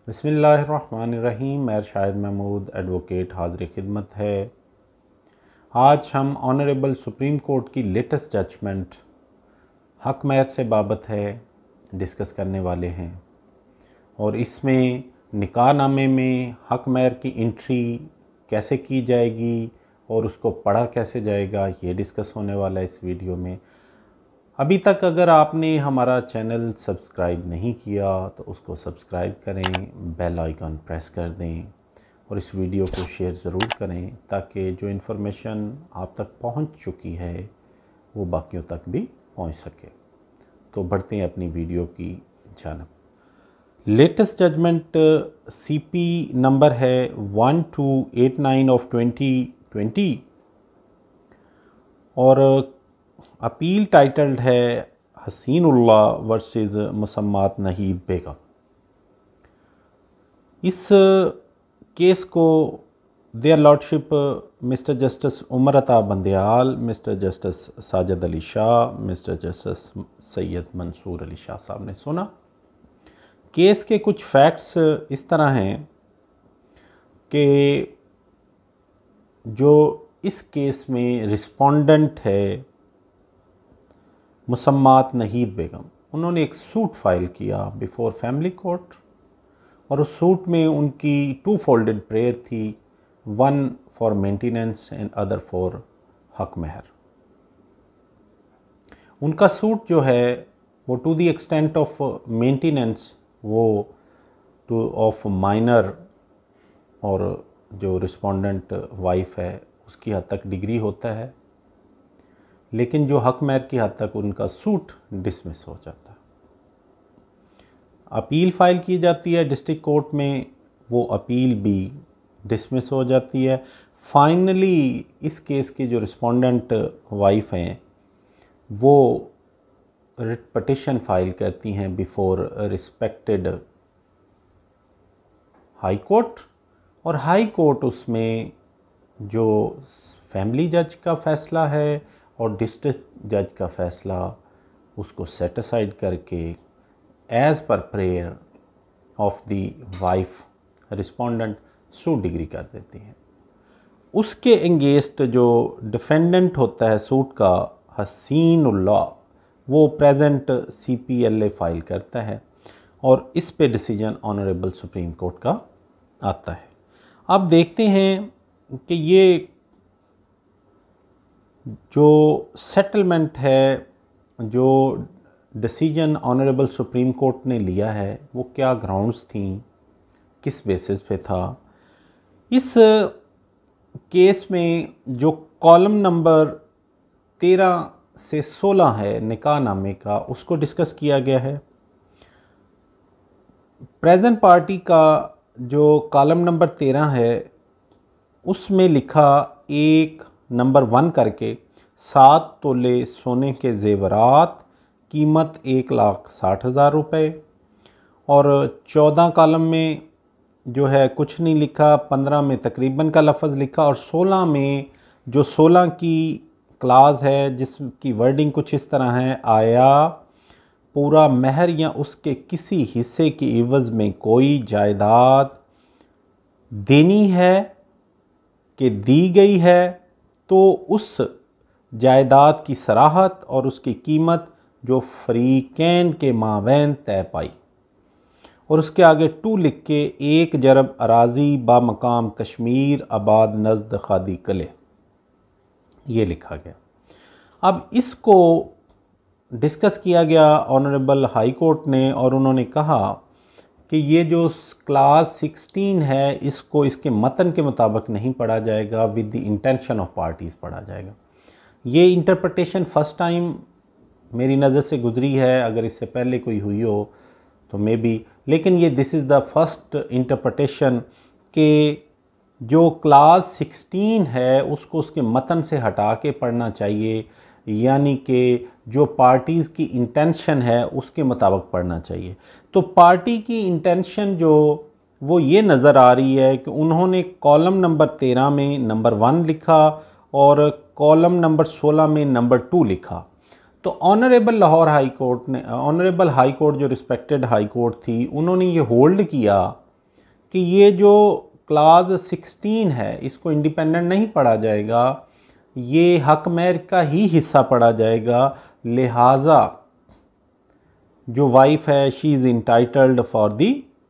बिस्मिल्लाहिर्रहमानिर्रहीम। मैं शाहिद महमूद एडवोकेट हाज़िर खिदमत है। आज हम ऑनरेबल सुप्रीम कोर्ट की लेटेस्ट जजमेंट हक महर से बाबत है डिस्कस करने वाले हैं और इसमें निकाहनामे में हक महर की एंट्री कैसे की जाएगी और उसको पढ़ा कैसे जाएगा, ये डिस्कस होने वाला है इस वीडियो में। अभी तक अगर आपने हमारा चैनल सब्सक्राइब नहीं किया तो उसको सब्सक्राइब करें, बेल आइकन प्रेस कर दें और इस वीडियो को शेयर ज़रूर करें ताकि जो इन्फॉर्मेशन आप तक पहुंच चुकी है वो बाकियों तक भी पहुंच सके। तो बढ़ते हैं अपनी वीडियो की जानब। लेटेस्ट जजमेंट CP नंबर है 1289 ऑफ 2020 और अपील टाइटल्ड है हसीनुल्लाह वर्सेस मुसम्मात नहीद बेगम। इस केस को their lordship mister justice Umar Ata Bandial, mister justice Sajid Ali Shah, mister justice Syed Mansoor Ali Shah Sahab ने सुना। केस के कुछ फैक्ट्स इस तरह हैं कि जो इस केस में रिस्पोंडेंट है मुसम्मात नहीद बेगम, उन्होंने एक सूट फाइल किया बिफोर फैमिली कोर्ट और उस सूट में उनकी 2 फोल्डेड प्रेयर थी, 1 for maintenance and other for हक महर। उनका सूट जो है वो to the extent of maintenance वो टू ऑफ माइनर और जो रिस्पोंडेंट वाइफ है उसकी हद तक डिग्री होता है, लेकिन जो हक महर की हद तक उनका सूट डिसमिस हो जाता है। अपील फाइल की जाती है डिस्ट्रिक्ट कोर्ट में, वो अपील भी डिसमिस हो जाती है। फाइनली इस केस की जो रिस्पोंडेंट वाइफ हैं वो रिट पटिशन फाइल करती हैं बिफोर रिस्पेक्टेड हाई कोर्ट और हाई कोर्ट उसमें जो फैमिली जज का फ़ैसला है और डिस्ट्रिक्ट जज का फ़ैसला उसको सेट असाइड करके as per prayer of the wife respondent suit degree कर देती हैं। उसके एंगेस्ट जो डिफेंडेंट होता है सूट का हसीनुल्लाह, वो प्रेजेंट CPLA फाइल करता है और इस पे डिसीजन ऑनरेबल सुप्रीम कोर्ट का आता है। अब देखते हैं कि ये जो सेटलमेंट है, जो डिसीजन ऑनरेबल सुप्रीम कोर्ट ने लिया है वो क्या ग्राउंड्स थी, किस बेसिस पे था। इस केस में जो कॉलम नंबर 13 से 16 है निकाहनामे का, उसको डिस्कस किया गया है। प्रेजेंट पार्टी का जो कॉलम नंबर 13 है उसमें लिखा 1 नंबर 1 करके 7 तोले सोने के जेवरात, कीमत 1,60,000 रुपये। और 14 कॉलम में जो है कुछ नहीं लिखा, 15 में तकरीबन का लफ्ज़ लिखा और 16 में जो 16 की क्लास है जिसकी वर्डिंग कुछ इस तरह है, आया पूरा महर या उसके किसी हिस्से के इवज़ में कोई जायदाद देनी है कि दी गई है तो उस जायदाद की सराहत और उसकी कीमत जो फरीकैन के मावैन तय पाई। और उसके आगे 2 लिख के 1 जरब अराजी बा मकाम कश्मीर आबाद नज़द खादी कले, ये लिखा गया। अब इसको डिस्कस किया गया ऑनरेबल हाई कोर्ट ने और उन्होंने कहा कि ये जो क्लास 16 है इसको इसके मतन के मुताबिक नहीं पढ़ा जाएगा, with the intention of parties पढ़ा जाएगा। ये इंटरप्रिटेशन फ़र्स्ट टाइम मेरी नज़र से गुजरी है, अगर इससे पहले कोई हुई हो तो मे बी, लेकिन ये this is the first interpretation कि जो क्लास 16 है उसको उसके मतन से हटा के पढ़ना चाहिए, यानी कि जो पार्टीज़ की इंटेंशन है उसके मुताबिक पढ़ना चाहिए। तो पार्टी की इंटेंशन जो वो ये नज़र आ रही है कि उन्होंने कॉलम नंबर 13 में नंबर 1 लिखा और कॉलम नंबर 16 में नंबर 2 लिखा। तो ऑनरेबल लाहौर हाई कोर्ट ने, ऑनरेबल हाई कोर्ट जो रिस्पेक्टेड हाई कोर्ट थी, उन्होंने ये होल्ड किया कि ये जो क्लाज 16 है इसको इंडिपेंडेंट नहीं पढ़ा जाएगा, ये हक महर का ही हिस्सा पढ़ा जाएगा, लिहाजा जो वाइफ है she is entitled for the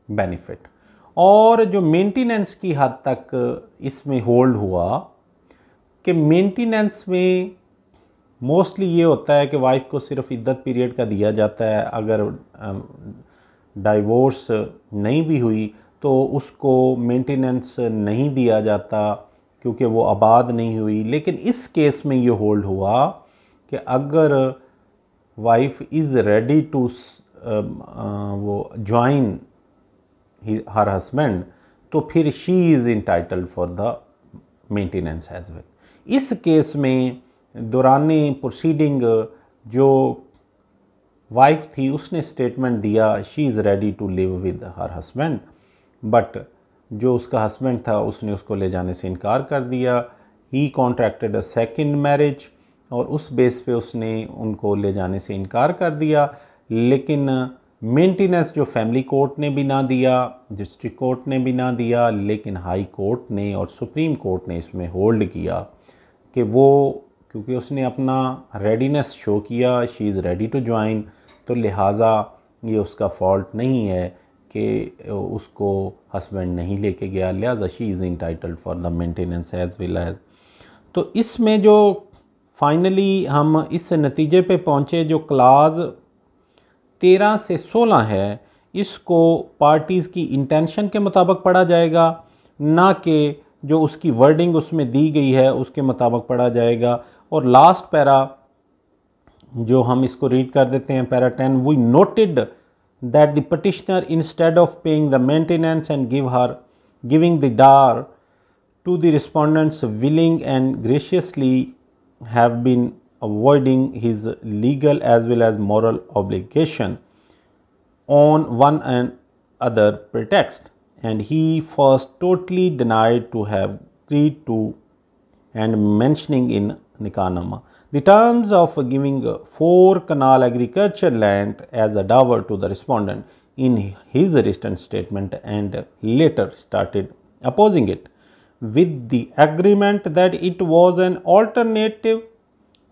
benefit. और जो मेंटेनेंस की हद तक इसमें होल्ड हुआ कि मेंटेनेंस में मोस्टली ये होता है कि वाइफ को सिर्फ इद्दत पीरियड का दिया जाता है, अगर डाइवोर्स नहीं भी हुई तो उसको मेंटेनेंस नहीं दिया जाता क्योंकि वो आबाद नहीं हुई। लेकिन इस केस में ये होल्ड हुआ कि अगर वाइफ इज़ रेडी टू वो ज्वाइन हर हस्बैंड तो फिर she is entitled for the maintenance as well. इस केस में दौरान प्रोसीडिंग जो वाइफ थी उसने स्टेटमेंट दिया she is ready to live with her husband, but जो उसका हस्बैंड था उसने उसको ले जाने से इनकार कर दिया। ही कॉन्ट्रैक्टेड अ सेकंड मैरिज और उस बेस पे उसने उनको ले जाने से इनकार कर दिया। लेकिन मेंटेनेंस जो फैमिली कोर्ट ने भी ना दिया, डिस्ट्रिक्ट कोर्ट ने भी ना दिया, लेकिन हाई कोर्ट ने और सुप्रीम कोर्ट ने इसमें होल्ड किया कि वो, क्योंकि उसने अपना रेडीनेस शो किया, she is ready to join, तो लिहाजा ये उसका फॉल्ट नहीं है कि उसको हस्बैंड नहीं लेके गया, लिहाजा she is entitled for the maintenance as well as. तो इसमें जो फाइनली हम इस नतीजे पे पहुँचे जो क्लाज 13 से 16 है, इसको पार्टीज़ की इंटेंशन के मुताबिक पढ़ा जाएगा, ना कि जो उसकी वर्डिंग उसमें दी गई है उसके मुताबिक पढ़ा जाएगा। और लास्ट पैरा जो हम इसको रीड कर देते हैं, para 10, we noted that the petitioner instead of paying the maintenance and giving the dower to the respondents willing and graciously have been avoiding his legal as well as moral obligation on one and other pretext, and he first totally denied to have agreed to and mentioning in Nikanama the terms of giving 4 canal agriculture land as a dower to the respondent in his written statement, and later started opposing it with the agreement that it was an alternative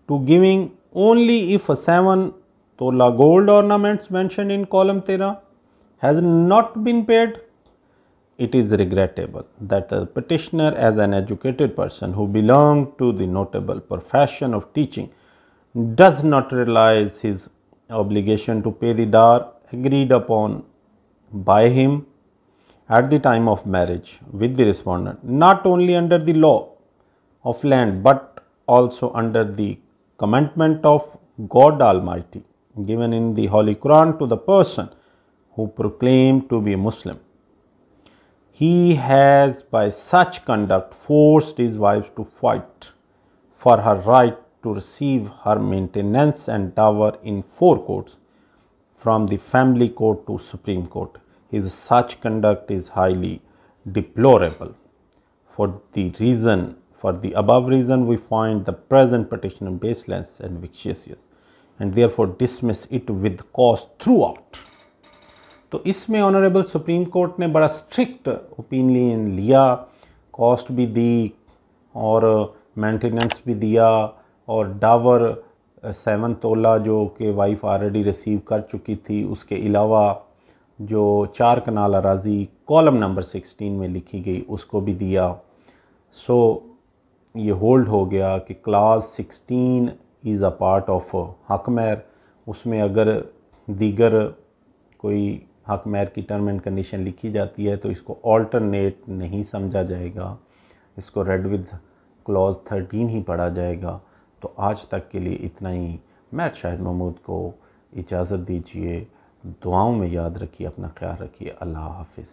to giving only if 7 tola gold ornaments mentioned in column 13 has not been paid. It is regrettable that the petitioner, as an educated person who belonged to the notable profession of teaching, does not realize his obligation to pay the dar agreed upon by him at the time of marriage with the respondent, not only under the law of land but also under the commandment of God Almighty given in the Holy Quran to the person who proclaimed to be a Muslim. He has by such conduct forced his wife to fight for her right to receive her maintenance and dower in 4 courts, from the family court to Supreme Court. His such conduct is highly deplorable. For the above reason, we find the present petition baseless and vexatious, and therefore dismiss it with cause throughout. तो इसमें honourable supreme court ने बड़ा strict opinion लिया, cost भी दी और maintenance भी दिया और डावर 7 तोला जो कि वाइफ ऑलरेडी रिसीव कर चुकी थी, उसके अलावा जो 4 कनाल अराजी कॉलम नंबर 16 में लिखी गई उसको भी दिया। सो ये होल्ड हो गया कि class 16 is a part of हक महर। उसमें अगर दीगर कोई हक महर की टर्म एंड कंडीशन लिखी जाती है तो इसको ऑल्टरनेट नहीं समझा जाएगा, इसको रेड विद क्लॉज 13 ही पढ़ा जाएगा। तो आज तक के लिए इतना ही। मैं शाहिद महमूद को इजाज़त दीजिए। दुआओं में याद रखिए, अपना ख्याल रखिए। अल्लाह हाफिज़।